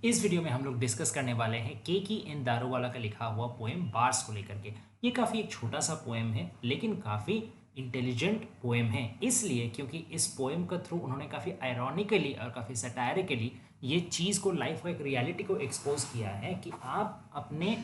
इस वीडियो में हम लोग डिस्कस करने वाले हैं के की एन दारोवाला का लिखा हुआ पोएम बार्स को लेकर के। ये काफ़ी एक छोटा सा पोएम है लेकिन काफ़ी इंटेलिजेंट पोएम है, इसलिए क्योंकि इस पोएम के थ्रू उन्होंने काफ़ी आयरॉनिकली और काफ़ी सटायरिकली ये चीज़ को, लाइफ को, एक रियलिटी को एक्सपोज किया है कि आप अपने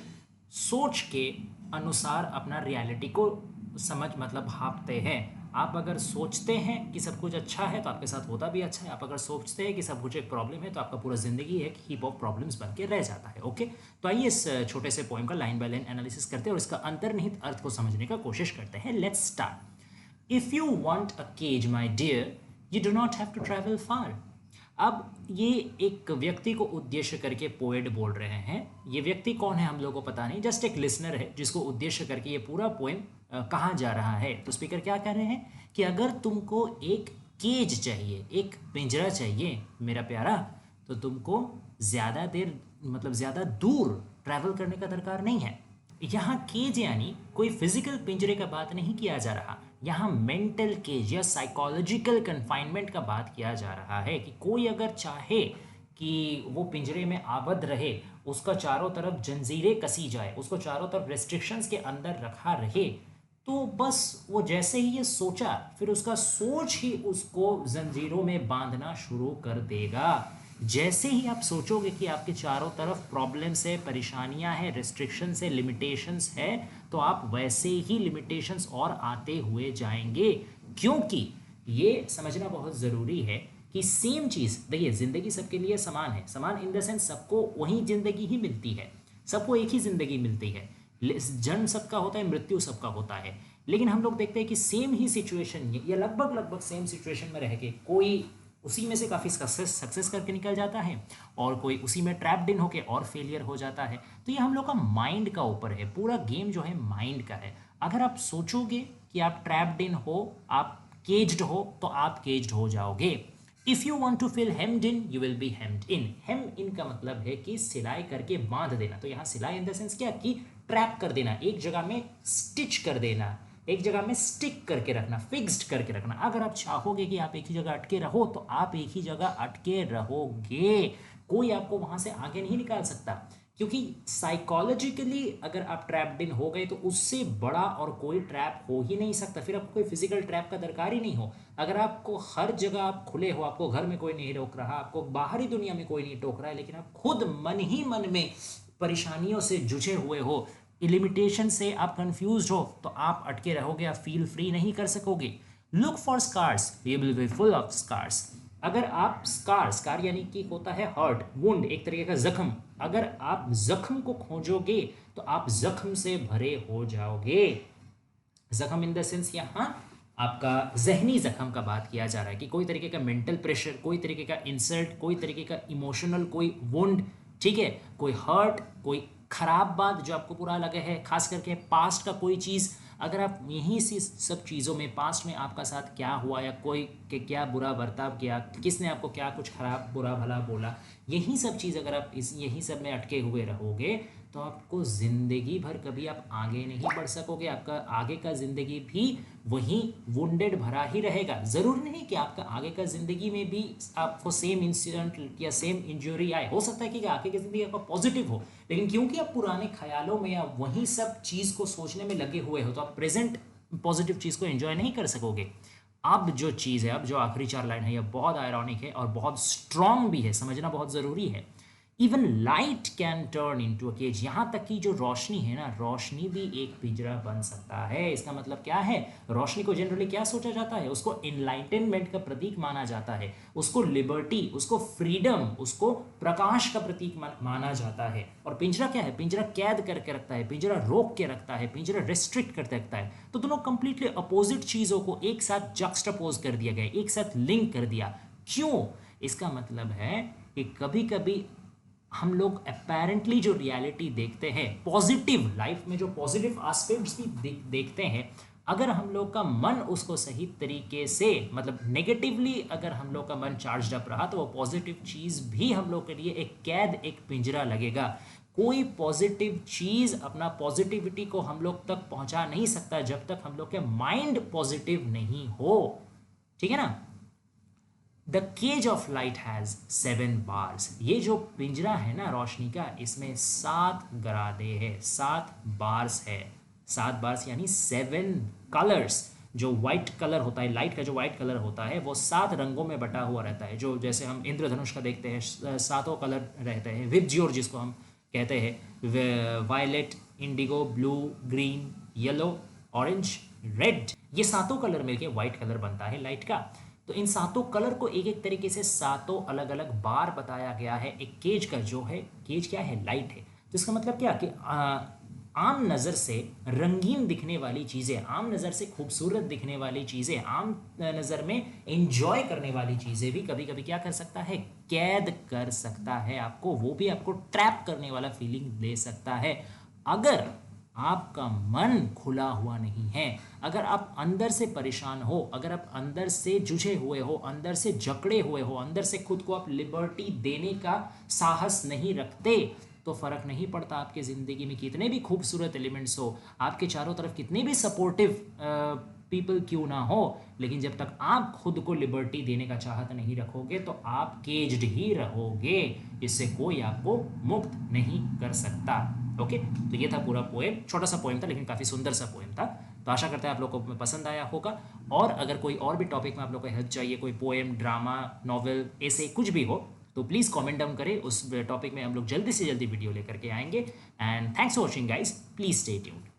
सोच के अनुसार अपना रियलिटी को समझ मतलब भापते हैं। आप अगर सोचते हैं कि सब कुछ अच्छा है तो आपके साथ होता भी अच्छा है। आप अगर सोचते हैं कि सब कुछ एक प्रॉब्लम है तो आपका पूरा जिंदगी एक हीप ऑफ प्रॉब्लम्स बन के रह जाता है। ओके, तो आइए इस छोटे से पोएम का लाइन बाय लाइन एनालिसिस करते हैं और इसका अंतर्निहित अर्थ को समझने का कोशिश करते हैं। Let's start. If you want a cage my dear, you do not have to travel far. अब ये एक व्यक्ति को उद्देश्य करके पोएट बोल रहे हैं। ये व्यक्ति कौन है हम लोगों को पता नहीं, जस्ट एक लिसनर है जिसको उद्देश्य करके ये पूरा पोएम कहा जा रहा है। तो स्पीकर क्या कह रहे हैं कि अगर तुमको एक केज चाहिए, एक पिंजरा चाहिए मेरा प्यारा, तो तुमको ज़्यादा देर मतलब ज़्यादा दूर ट्रैवल करने का दरकार नहीं है। यहाँ केज यानी कोई फिजिकल पिंजरे का बात नहीं किया जा रहा, यहाँ मेंटल केज या साइकोलॉजिकल कन्फाइनमेंट का बात किया जा रहा है कि कोई अगर चाहे कि वो पिंजरे में आबद्ध रहे, उसका चारों तरफ जंजीरें कसी जाए, उसको चारों तरफ रेस्ट्रिक्शंस के अंदर रखा रहे, तो बस वो जैसे ही ये सोचा फिर उसका सोच ही उसको जंजीरों में बांधना शुरू कर देगा। जैसे ही आप सोचोगे कि आपके चारों तरफ प्रॉब्लम्स है, परेशानियां हैं, रेस्ट्रिक्शंस है, लिमिटेशंस है, तो आप वैसे ही लिमिटेशंस और आते हुए जाएंगे। क्योंकि ये समझना बहुत ज़रूरी है कि सेम चीज़, देखिए ज़िंदगी सबके लिए समान है। समान इन द सेंस सबको वही ज़िंदगी ही मिलती है, सबको एक ही ज़िंदगी मिलती है। जन्म सबका होता है, मृत्यु सबका होता है। लेकिन हम लोग देखते हैं कि सेम ही सिचुएशन या लगभग लगभग सेम सिचुएशन में रह के कोई उसी में से काफ़ी सक्सेस करके निकल जाता है और कोई उसी में ट्रैप्ड इन होके और फेलियर हो जाता है। तो ये हम लोग का माइंड का ऊपर है, पूरा गेम जो है माइंड का है। अगर आप सोचोगे कि आप ट्रैप्ड इन हो, आप केज्ड हो, तो आप केज्ड हो जाओगे। If you want to feel hemmed in, you will be hemmed in. Hem in का मतलब है कि सिलाई करके बांध देना। तो यहाँ सिलाई इन द सेंस क्या कि ट्रैप कर देना, एक जगह में स्टिच कर देना, एक जगह में स्टिक करके रखना, फिक्स्ड करके रखना। अगर आप चाहोगे कि आप एक ही जगह अटके रहो तो आप एक ही जगह अटके रहोगे, कोई आपको वहां से आगे नहीं निकाल सकता। क्योंकि साइकोलॉजिकली अगर आप ट्रैप्ड इन हो गए तो उससे बड़ा और कोई ट्रैप हो ही नहीं सकता। फिर आपको कोई फिजिकल ट्रैप का दरकार ही नहीं हो। अगर आपको हर जगह आप खुले हो, आपको घर में कोई नहीं रोक रहा, आपको बाहरी दुनिया में कोई नहीं टोक रहा है, लेकिन आप खुद मन ही मन में परेशानियों से जुझे हुए हो, लिमिटेशन से आप कंफ्यूज हो, तो आप अटके रहोगे, आप फील फ्री नहीं कर सकोगे। Look for scars, you will be full of scars. अगर आप स्कार यानी कि होता है हर्ट, वुंड, एक तरीके का जख्म, अगर आप जख्म को खोजोगे तो आप जख्म से भरे हो जाओगे। जख्म इन द सेंस यहाँ आपका जहनी जख्म का बात किया जा रहा है कि कोई तरीके का मेंटल प्रेशर, कोई तरीके का इंसल्ट, कोई तरीके का इमोशनल कोई वुंड, ठीक है, कोई हर्ट, कोई खराब बात जो आपको बुरा लगे है, खास करके पास्ट का कोई चीज़। अगर आप यहीं से सब चीज़ों में, पास्ट में आपका साथ क्या हुआ या कोई के क्या बुरा बर्ताव किया, किसने आपको क्या कुछ खराब बुरा भला बोला, यही सब चीज़ अगर आप यही सब में अटके हुए रहोगे तो आपको ज़िंदगी भर कभी आप आगे नहीं बढ़ सकोगे। आपका आगे का ज़िंदगी भी वही वुंडेड भरा ही रहेगा। ज़रूर नहीं कि आपका आगे का ज़िंदगी में भी आपको सेम इंसिडेंट या सेम इंजरी आए, हो सकता है कि आगे की ज़िंदगी आपका पॉजिटिव हो, लेकिन क्योंकि आप पुराने ख्यालों में या वही सब चीज़ को सोचने में लगे हुए हो तो आप प्रेजेंट पॉजिटिव चीज़ को एंजॉय नहीं कर सकोगे। अब जो चीज़ है, अब जो आखिरी चार लाइन है, यह बहुत आयरॉनिक है और बहुत स्ट्रांग भी है, समझना बहुत ज़रूरी है। Even light can turn into a cage. यहाँ तक कि जो रोशनी है ना, रोशनी भी एक पिंजरा बन सकता है। इसका मतलब क्या है, रोशनी को जनरली क्या सोचा जाता है, उसको एनलाइटनमेंट का प्रतीक माना जाता है, उसको लिबर्टी, उसको फ्रीडम, उसको प्रकाश का प्रतीक माना जाता है। और पिंजरा क्या है, पिंजरा कैद करके रखता है, पिंजरा रोक के रखता है, पिंजरा रेस्ट्रिक्ट करके रखता है। तो दोनों कंप्लीटली अपोजिट चीज़ों को एक साथ जक्सटापोज कर दिया गया, एक साथ लिंक कर दिया। क्यों? इसका मतलब है कि कभी कभी हम लोग अपेरेंटली जो रियलिटी देखते हैं, पॉजिटिव लाइफ में जो पॉजिटिव एस्पेक्ट्स भी देखते हैं, अगर हम लोग का मन उसको सही तरीके से मतलब नेगेटिवली अगर हम लोग का मन चार्ज अप रहा तो वो पॉजिटिव चीज़ भी हम लोग के लिए एक कैद, एक पिंजरा लगेगा। कोई पॉजिटिव चीज़ अपना पॉजिटिविटी को हम लोग तक पहुंचा नहीं सकता जब तक हम लोग के माइंड पॉजिटिव नहीं हो। ठीक है ना। The cage of light has 7 bars. ये जो पिंजरा है ना रोशनी का, इसमें 7 गरादे है, 7 बार्स है। 7 बार्स यानी 7 कलर्स। जो वाइट कलर होता है, लाइट का जो वाइट कलर होता है, वो 7 रंगों में बटा हुआ रहता है। जो जैसे हम इंद्रधनुष का देखते हैं, 7 कलर रहते हैं। विबज्योर जिसको हम कहते हैं, violet, indigo, blue, green, yellow, orange, red, ये 7 कलर मिलके वाइट कलर बनता है लाइट का। तो इन 7 कलर को एक एक तरीके से 7 अलग अलग बार बताया गया है। एक केज का जो है, केज क्या है, लाइट है। तो इसका मतलब क्या कि आम नज़र से रंगीन दिखने वाली चीज़ें, आम नज़र से खूबसूरत दिखने वाली चीज़ें, आम नज़र में एंजॉय करने वाली चीज़ें भी कभी कभी क्या कर सकता है, कैद कर सकता है आपको। वो भी आपको ट्रैप करने वाला फीलिंग दे सकता है। अगर आपका मन खुला हुआ नहीं है, अगर आप अंदर से परेशान हो, अगर आप अंदर से जुझे हुए हो, अंदर से जकड़े हुए हो, अंदर से खुद को आप लिबर्टी देने का साहस नहीं रखते, तो फ़र्क नहीं पड़ता आपके ज़िंदगी में कितने भी खूबसूरत एलिमेंट्स हो, आपके चारों तरफ कितने भी सपोर्टिव पीपल क्यों ना हो, लेकिन जब तक आप खुद को लिबर्टी देने का चाहत नहीं रखोगे तो आप केज्ड ही रहोगे। इससे कोई आपको मुक्त नहीं कर सकता। ओके, तो ये था पूरा पोएम। छोटा सा पोएम था लेकिन काफ़ी सुंदर सा पोएम था। तो आशा करते हैं आप लोगों को पसंद आया होगा। और अगर कोई और भी टॉपिक में आप लोग को हेल्प चाहिए, कोई पोएम, ड्रामा, नॉवल, ऐसे कुछ भी हो, तो प्लीज़ कमेंट डाउन करें। उस टॉपिक में हम लोग जल्दी से जल्दी वीडियो लेकर के आएंगे। And thanks for watching guys, please stay tuned.